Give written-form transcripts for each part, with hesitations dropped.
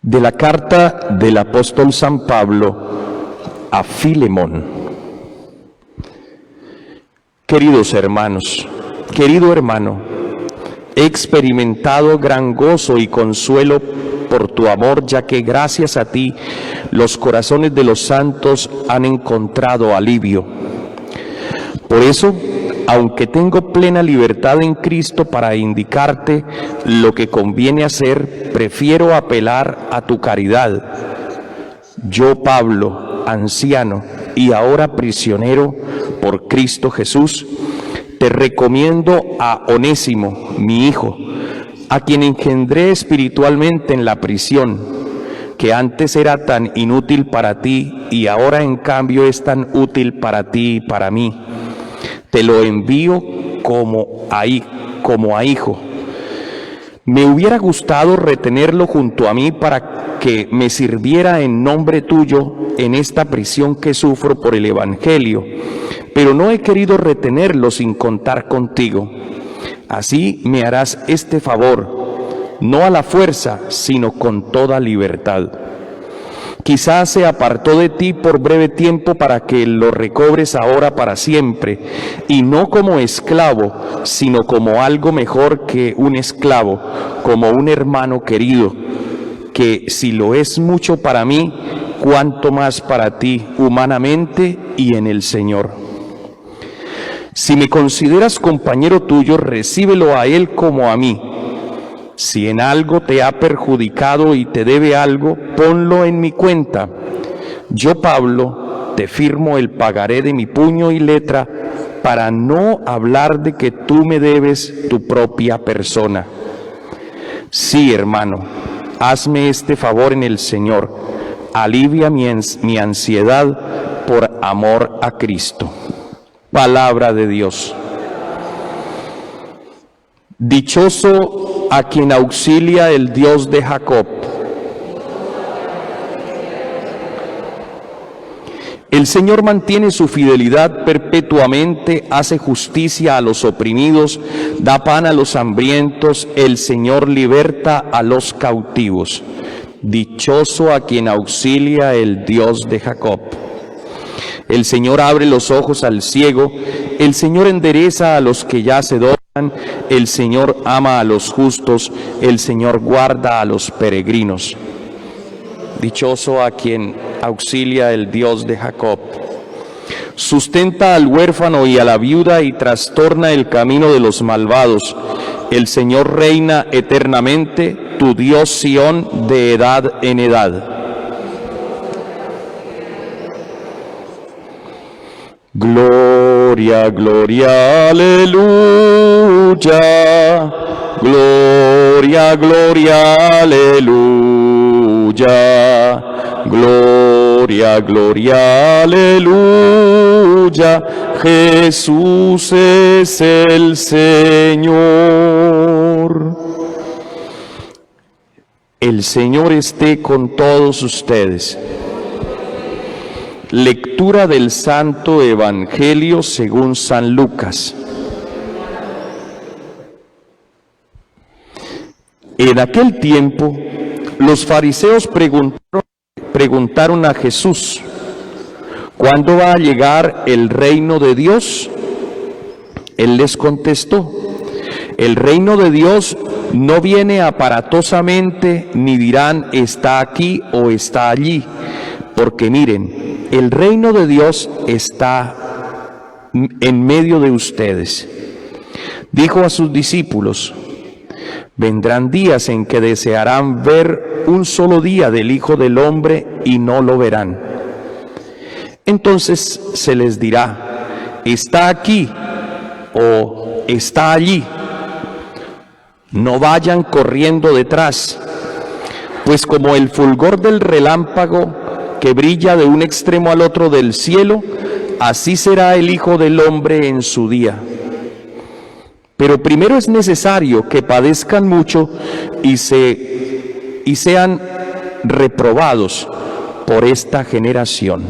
De la carta del apóstol San Pablo a Filemón. Queridos hermanos, querido hermano, he experimentado gran gozo y consuelo por tu amor, ya que gracias a ti los corazones de los santos han encontrado alivio. Por eso, aunque tengo plena libertad en Cristo para indicarte lo que conviene hacer, prefiero apelar a tu caridad. Yo, Pablo, anciano y ahora prisionero por Cristo Jesús, te recomiendo a Onésimo, mi hijo, a quien engendré espiritualmente en la prisión, que antes era tan inútil para ti y ahora en cambio es tan útil para ti y para mí. Te lo envío como a hijo. Me hubiera gustado retenerlo junto a mí para que me sirviera en nombre tuyo en esta prisión que sufro por el Evangelio, pero no he querido retenerlo sin contar contigo. Así me harás este favor, no a la fuerza, sino con toda libertad. Quizás se apartó de ti por breve tiempo para que lo recobres ahora para siempre, y no como esclavo, sino como algo mejor que un esclavo, como un hermano querido, que si lo es mucho para mí, cuánto más para ti, humanamente y en el Señor. Si me consideras compañero tuyo, recíbelo a él como a mí. Si en algo te ha perjudicado y te debe algo, ponlo en mi cuenta. Yo, Pablo, te firmo el pagaré de mi puño y letra para no hablar de que tú me debes tu propia persona. Sí, hermano, hazme este favor en el Señor. Alivia mi ansiedad por amor a Cristo. Palabra de Dios. Dichoso a quien auxilia el Dios de Jacob. El Señor mantiene su fidelidad perpetuamente, hace justicia a los oprimidos, da pan a los hambrientos, el Señor liberta a los cautivos. Dichoso a quien auxilia el Dios de Jacob. El Señor abre los ojos al ciego, el Señor endereza a los que ya se doblan, el Señor ama a los justos, el Señor guarda a los peregrinos. Dichoso a quien auxilia el Dios de Jacob. Sustenta al huérfano y a la viuda y trastorna el camino de los malvados. El Señor reina eternamente, tu Dios Sión de edad en edad. Gloria, gloria, aleluya. Gloria, gloria, aleluya. Gloria, gloria, aleluya. Jesús es el Señor. El Señor esté con todos ustedes. Lectura del Santo Evangelio según San Lucas. En aquel tiempo, los fariseos preguntaron a Jesús: ¿cuándo va a llegar el reino de Dios? Él les contestó: el reino de Dios no viene aparatosamente, ni dirán está aquí o está allí, porque miren, el reino de Dios está en medio de ustedes. Dijo a sus discípulos: vendrán días en que desearán ver un solo día del Hijo del Hombre y no lo verán. Entonces se les dirá: está aquí o está allí. No vayan corriendo detrás, pues como el fulgor del relámpago que brilla de un extremo al otro del cielo, así será el Hijo del Hombre en su día. Pero primero es necesario que padezcan mucho y sean reprobados por esta generación.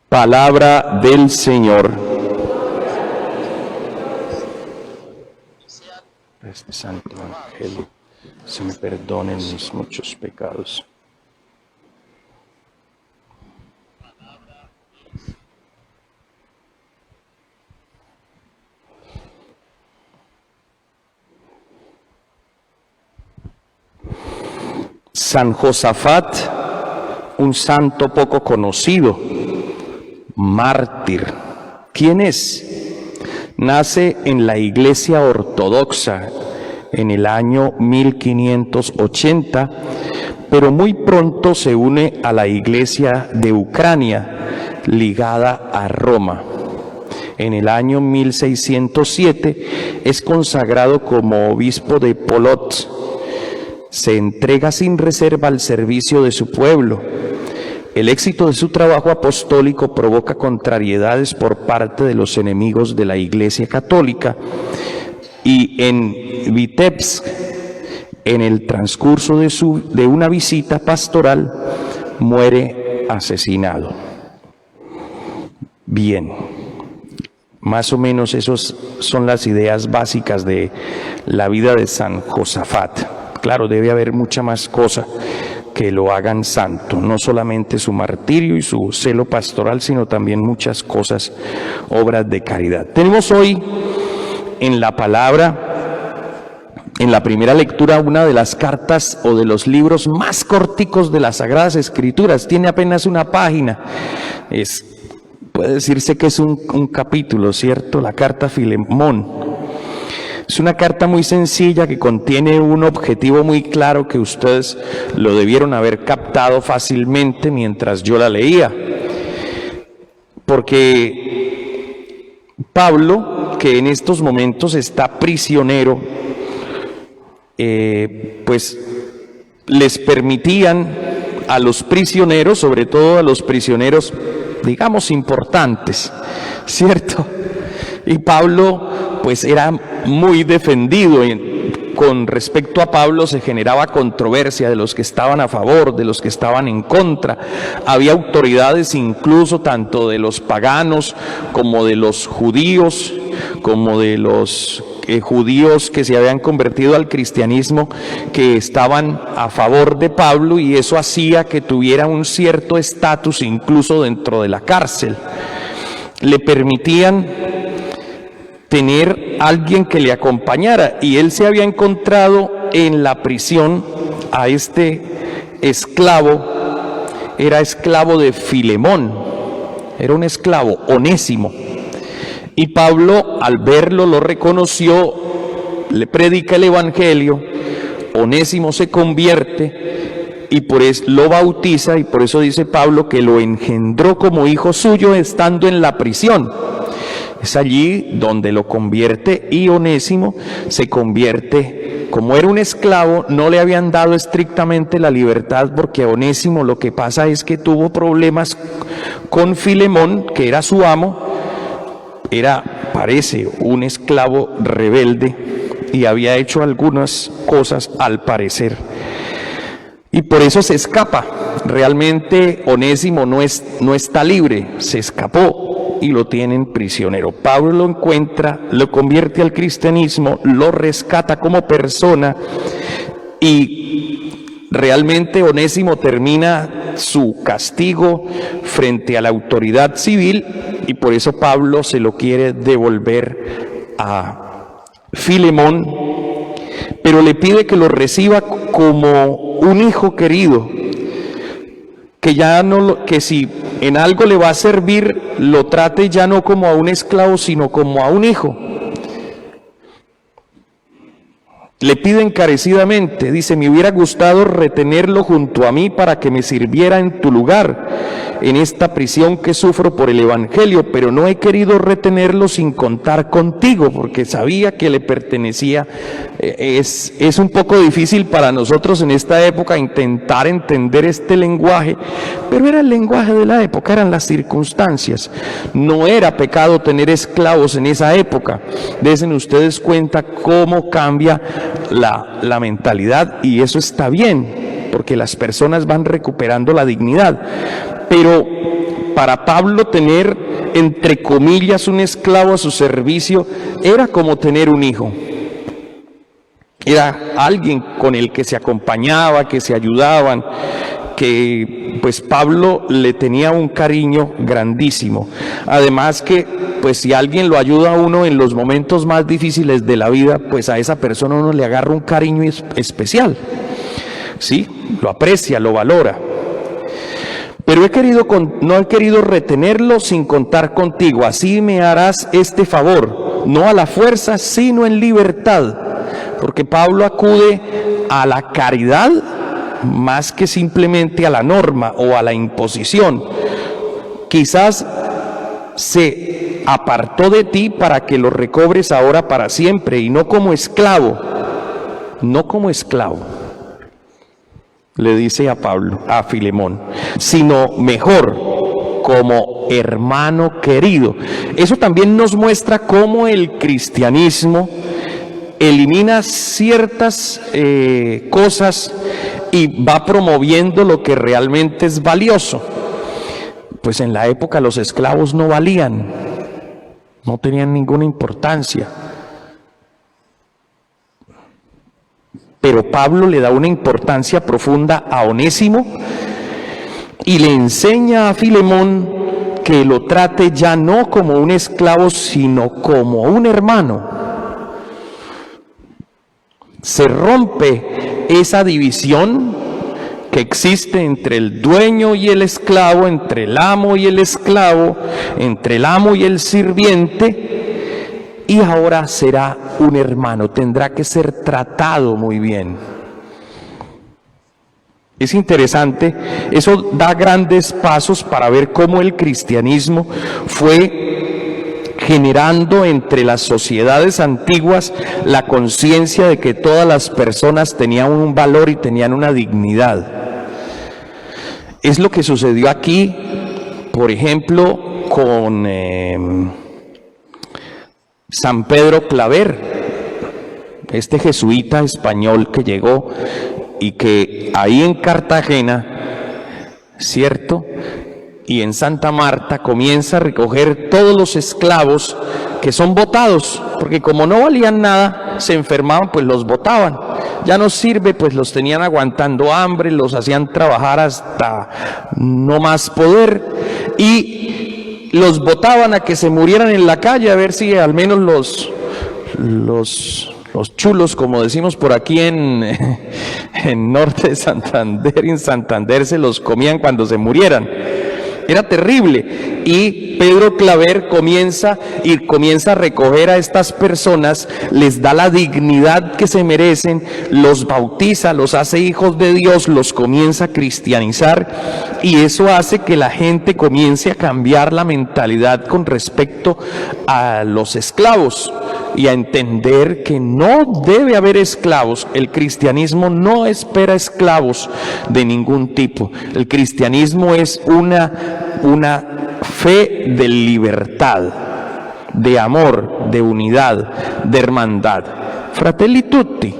Palabra del Señor. este santo evangelio se me perdonen mis muchos pecados. San Josafat, un santo poco conocido, mártir. ¿Quién es? Nace en la Iglesia Ortodoxa en el año 1580, pero muy pronto se une a la Iglesia de Ucrania, ligada a Roma. En el año 1607 es consagrado como obispo de Polotsk. Se entrega sin reserva al servicio de su pueblo. El éxito de su trabajo apostólico provoca contrariedades por parte de los enemigos de la Iglesia Católica, y en Vitebsk, en el transcurso de una visita pastoral, muere asesinado. Bien, más o menos esas son las ideas básicas de la vida de San Josafat. Claro, debe haber mucha más cosa que lo hagan santo, no solamente su martirio y su celo pastoral, sino también muchas cosas, obras de caridad. Tenemos hoy en la palabra, en la primera lectura, una de las cartas o de los libros más corticos de las Sagradas Escrituras. Tiene apenas una página. Puede decirse que es un capítulo, ¿cierto? La carta a Filemón. Es una carta muy sencilla que contiene un objetivo muy claro que ustedes lo debieron haber captado fácilmente mientras yo la leía. Porque Pablo, que en estos momentos está prisionero, pues les permitían a los prisioneros, sobre todo a los prisioneros, digamos, importantes, ¿cierto? Y Pablo pues era muy defendido. Con respecto a Pablo se generaba controversia de los que estaban a favor, de los que estaban en contra. Había autoridades incluso tanto de los paganos como de los judíos, como de los judíos que se habían convertido al cristianismo, que estaban a favor de Pablo, y eso hacía que tuviera un cierto estatus incluso dentro de la cárcel. Le permitían tener alguien que le acompañara, y él se había encontrado en la prisión a este esclavo. Era esclavo de Filemón, era un esclavo, Onésimo, y Pablo al verlo lo reconoció, le predica el evangelio. Onésimo se convierte y por eso lo bautiza, y por eso dice Pablo que lo engendró como hijo suyo estando en la prisión. Es allí donde lo convierte, y Onésimo se convierte, como era un esclavo, no le habían dado estrictamente la libertad, porque a Onésimo lo que pasa es que tuvo problemas con Filemón, que era su amo. Parece un esclavo rebelde y había hecho algunas cosas al parecer, y por eso se escapa. Realmente Onésimo no está libre, se escapó y lo tienen prisionero. Pablo lo encuentra, lo convierte al cristianismo, lo rescata como persona, y realmente Onésimo termina su castigo frente a la autoridad civil, y por eso Pablo se lo quiere devolver a Filemón, pero le pide que lo reciba como un hijo querido, que si en algo le va a servir, lo trate ya no como a un esclavo, sino como a un hijo. Le pide encarecidamente, dice: me hubiera gustado retenerlo junto a mí para que me sirviera en tu lugar en esta prisión que sufro por el evangelio, pero no he querido retenerlo sin contar contigo, porque sabía que le pertenecía. Es un poco difícil para nosotros en esta época intentar entender este lenguaje, pero era el lenguaje de la época, eran las circunstancias. No era pecado tener esclavos en esa época. Desen ustedes cuenta cómo cambia la mentalidad, y eso está bien, porque las personas van recuperando la dignidad. Pero para Pablo tener, entre comillas, un esclavo a su servicio era como tener un hijo. Era alguien con el que se acompañaba, que se ayudaban, que pues Pablo le tenía un cariño grandísimo. Además que pues si alguien lo ayuda a uno en los momentos más difíciles de la vida, pues a esa persona uno le agarra un cariño especial, ¿sí? Lo aprecia, lo valora. Pero no he querido retenerlo sin contar contigo, así me harás este favor, no a la fuerza, sino en libertad. Porque Pablo acude a la caridad más que simplemente a la norma o a la imposición. Quizás se apartó de ti para que lo recobres ahora para siempre, y no como esclavo, no como esclavo, le dice a Pablo, a Filemón, sino mejor, como hermano querido. Eso también nos muestra cómo el cristianismo elimina ciertas cosas y va promoviendo lo que realmente es valioso. Pues en la época los esclavos no valían, no tenían ninguna importancia. Pero Pablo le da una importancia profunda a Onésimo y le enseña a Filemón que lo trate ya no como un esclavo, sino como un hermano. Se rompe esa división que existe entre el dueño y el esclavo, entre el amo y el esclavo, entre el amo y el sirviente, y ahora será un hermano, tendrá que ser tratado muy bien. Es interesante, eso da grandes pasos para ver cómo el cristianismo fue generando entre las sociedades antiguas la conciencia de que todas las personas tenían un valor y tenían una dignidad. Es lo que sucedió aquí, por ejemplo, con San Pedro Claver, este jesuita español que llegó y que ahí en Cartagena, ¿cierto?, y en Santa Marta comienza a recoger todos los esclavos que son botados, porque como no valían nada, se enfermaban, pues los botaban. Ya no sirve, pues los tenían aguantando hambre, los hacían trabajar hasta no más poder, y los botaban a que se murieran en la calle, a ver si al menos los chulos, como decimos por aquí en norte de Santander, en Santander se los comían cuando se murieran. Era terrible. Y Pedro Claver comienza a recoger a estas personas, les da la dignidad que se merecen, los bautiza, los hace hijos de Dios, los comienza a cristianizar, y eso hace que la gente comience a cambiar la mentalidad con respecto a los esclavos y a entender que no debe haber esclavos. El cristianismo no espera esclavos de ningún tipo. El cristianismo es una fe de libertad, de amor, de unidad, de hermandad. Fratelli tutti.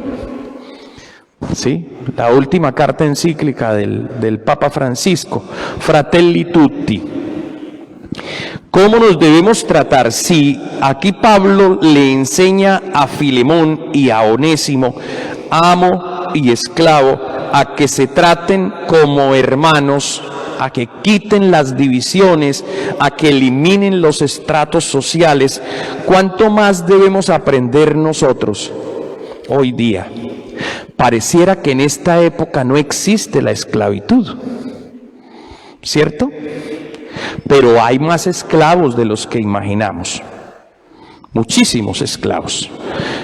¿Sí? La última carta encíclica del Papa Francisco. Fratelli tutti. ¿Cómo nos debemos tratar? Si aquí Pablo le enseña a Filemón y a Onésimo, amo y esclavo, a que se traten como hermanos, a que quiten las divisiones, a que eliminen los estratos sociales, ¿cuánto más debemos aprender nosotros hoy día? Pareciera que en esta época no existe la esclavitud, ¿cierto? Pero hay más esclavos de los que imaginamos, muchísimos esclavos.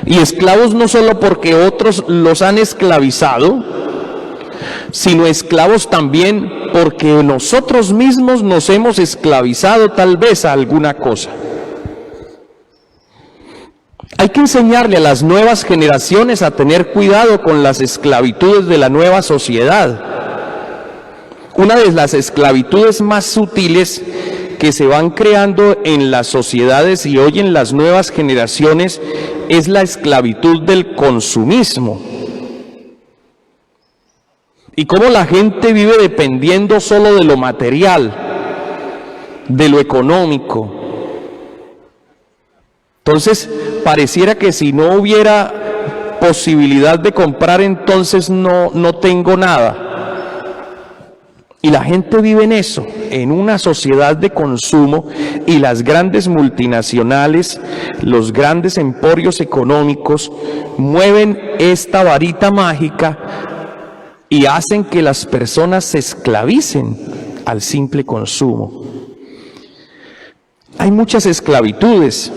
Y esclavos no solo porque otros los han esclavizado, sino esclavos también porque nosotros mismos nos hemos esclavizado tal vez a alguna cosa. Hay que enseñarle a las nuevas generaciones a tener cuidado con las esclavitudes de la nueva sociedad. Una de las esclavitudes más sutiles que se van creando en las sociedades y hoy en las nuevas generaciones es la esclavitud del consumismo. Y cómo la gente vive dependiendo solo de lo material, de lo económico. Entonces, pareciera que si no hubiera posibilidad de comprar, entonces no tengo nada. Y la gente vive en eso, en una sociedad de consumo, y las grandes multinacionales, los grandes emporios económicos mueven esta varita mágica y hacen que las personas se esclavicen al simple consumo. Hay muchas esclavitudes.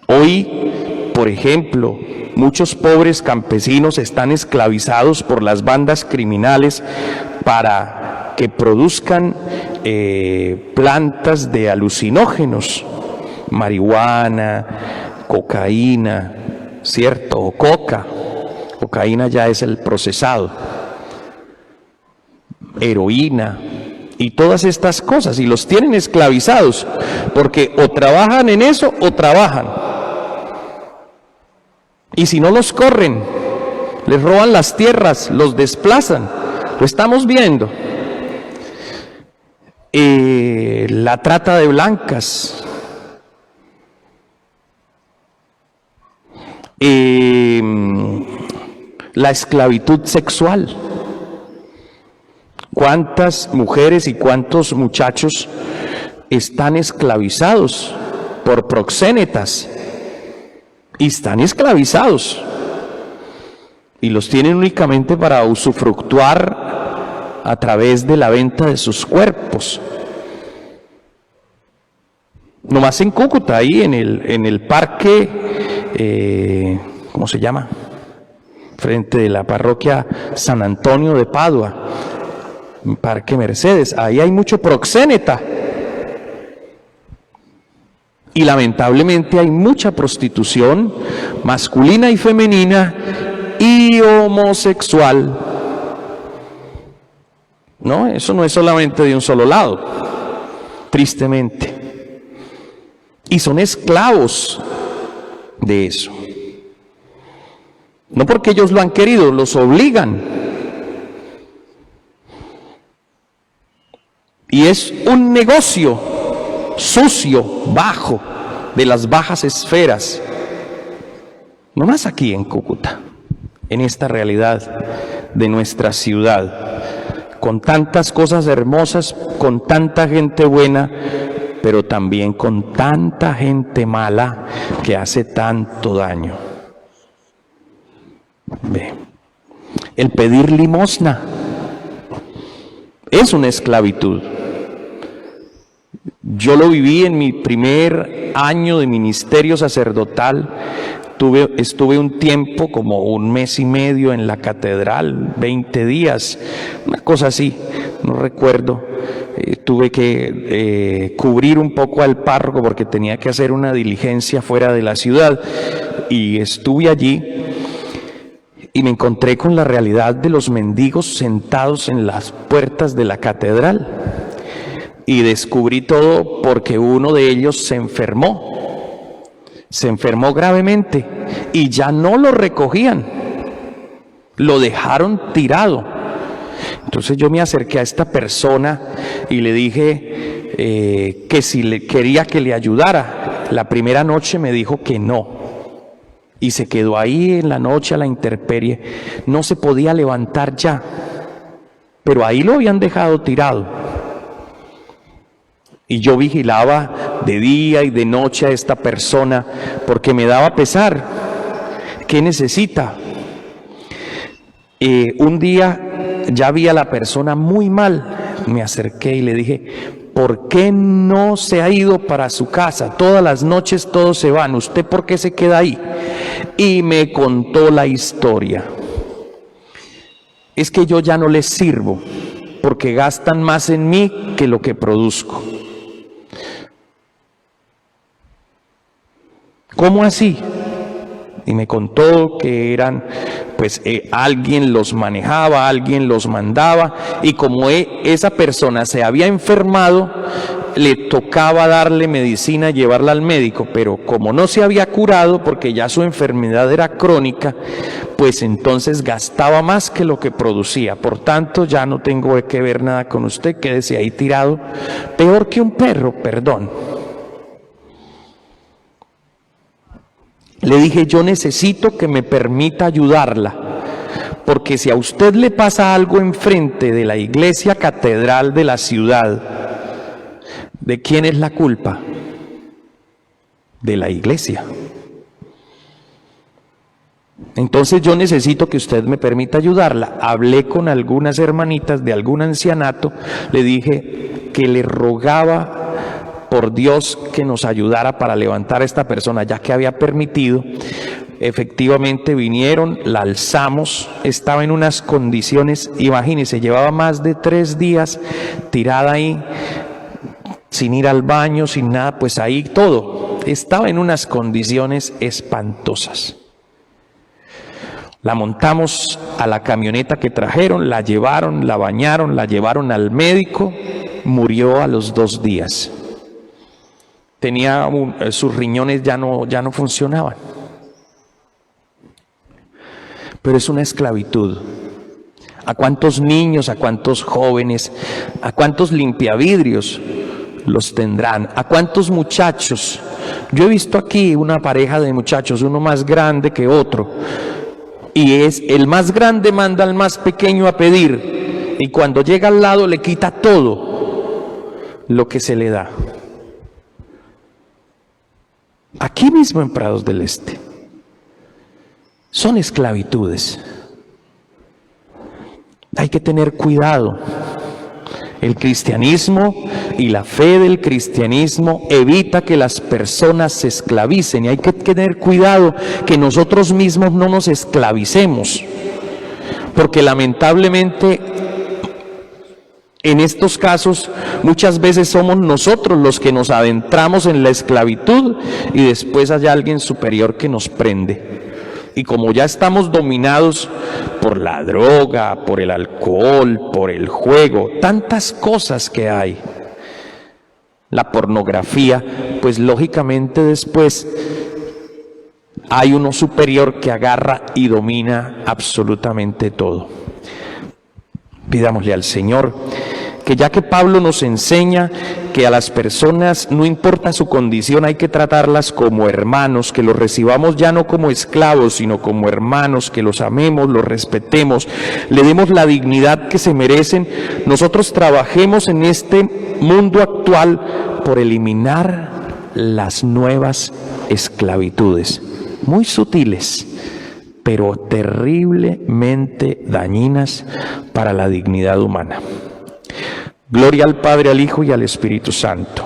Hoy, por ejemplo, muchos pobres campesinos están esclavizados por las bandas criminales para que produzcan plantas de alucinógenos, marihuana, cocaína, ¿cierto? O coca. Cocaína ya es el procesado. Heroína y todas estas cosas, y los tienen esclavizados, porque o trabajan en eso o trabajan. Y si no, los corren, les roban las tierras, los desplazan. Lo estamos viendo. La trata de blancas. La esclavitud sexual. ¿Cuántas mujeres y cuántos muchachos están esclavizados por proxénetas? Y están esclavizados. Y los tienen únicamente para usufructuar a través de la venta de sus cuerpos. Nomás en Cúcuta, ahí en el parque, ¿cómo se llama? Frente de la parroquia San Antonio de Padua, Parque Mercedes, ahí hay mucho proxéneta. Y lamentablemente hay mucha prostitución masculina y femenina y homosexual. No, eso no es solamente de un solo lado, tristemente. Y son esclavos de eso. No porque ellos lo han querido, los obligan. Y es un negocio sucio, bajo, de las bajas esferas. No más aquí en Cúcuta, en esta realidad de nuestra ciudad, con tantas cosas hermosas, con tanta gente buena, pero también con tanta gente mala que hace tanto daño. Ve, el pedir limosna es una esclavitud. Yo lo viví en mi primer año de ministerio sacerdotal. Estuve un tiempo, como un mes y medio en la catedral, 20 días, una cosa así, no recuerdo. Tuve que cubrir un poco al párroco porque tenía que hacer una diligencia fuera de la ciudad, y estuve allí y me encontré con la realidad de los mendigos sentados en las puertas de la catedral. Y descubrí todo porque uno de ellos se enfermó gravemente y ya no lo recogían, lo dejaron tirado. Entonces yo me acerqué a esta persona y le dije que si quería que le ayudara. La primera noche me dijo que no y se quedó ahí en la noche a la intemperie, no se podía levantar ya, pero ahí lo habían dejado tirado. Y yo vigilaba de día y de noche a esta persona porque me daba pesar. ¿Qué necesita? Un día ya vi a la persona muy mal. Me acerqué y le dije, ¿por qué no se ha ido para su casa? Todas las noches todos se van. ¿Usted por qué se queda ahí? Y me contó la historia. Es que yo ya no les sirvo porque gastan más en mí que lo que produzco. ¿Cómo así? Y me contó que eran, pues alguien los manejaba, alguien los mandaba, y como esa persona se había enfermado, le tocaba darle medicina, llevarla al médico, pero como no se había curado, porque ya su enfermedad era crónica, pues entonces gastaba más que lo que producía. Por tanto, ya no tengo que ver nada con usted, quédese ahí tirado, peor que un perro, perdón. Le dije, yo necesito que me permita ayudarla, porque si a usted le pasa algo enfrente de la iglesia catedral de la ciudad, ¿de quién es la culpa? De la iglesia. Entonces yo necesito que usted me permita ayudarla. Hablé con algunas hermanitas de algún ancianato, le dije que le rogaba por Dios que nos ayudara para levantar a esta persona, ya que había permitido. Efectivamente vinieron, la alzamos, estaba en unas condiciones, imagínense, llevaba más de 3 días tirada ahí, sin ir al baño, sin nada, pues ahí todo, estaba en unas condiciones espantosas. La montamos a la camioneta que trajeron, la llevaron, la bañaron, la llevaron al médico, murió a los 2 días. Sus riñones ya no funcionaban. Pero es una esclavitud. ¿A cuántos niños, a cuántos jóvenes, a cuántos limpiavidrios los tendrán? ¿A cuántos muchachos? Yo he visto aquí una pareja de muchachos, uno más grande que otro, y el más grande manda al más pequeño a pedir, y cuando llega al lado le quita todo lo que se le da. Aquí mismo en Prados del Este. Son esclavitudes. Hay que tener cuidado. El cristianismo y la fe del cristianismo evita que las personas se esclavicen, y hay que tener cuidado que nosotros mismos no nos esclavicemos, porque lamentablemente en estos casos muchas veces somos nosotros los que nos adentramos en la esclavitud y después hay alguien superior que nos prende. Y como ya estamos dominados por la droga, por el alcohol, por el juego, tantas cosas que hay, la pornografía, pues lógicamente después hay uno superior que agarra y domina absolutamente todo. Pidámosle al Señor que, ya que Pablo nos enseña que a las personas, no importa su condición, hay que tratarlas como hermanos, que los recibamos ya no como esclavos, sino como hermanos, que los amemos, los respetemos, le demos la dignidad que se merecen. Nosotros trabajemos en este mundo actual por eliminar las nuevas esclavitudes, muy sutiles, pero terriblemente dañinas para la dignidad humana. Gloria al Padre, al Hijo y al Espíritu Santo.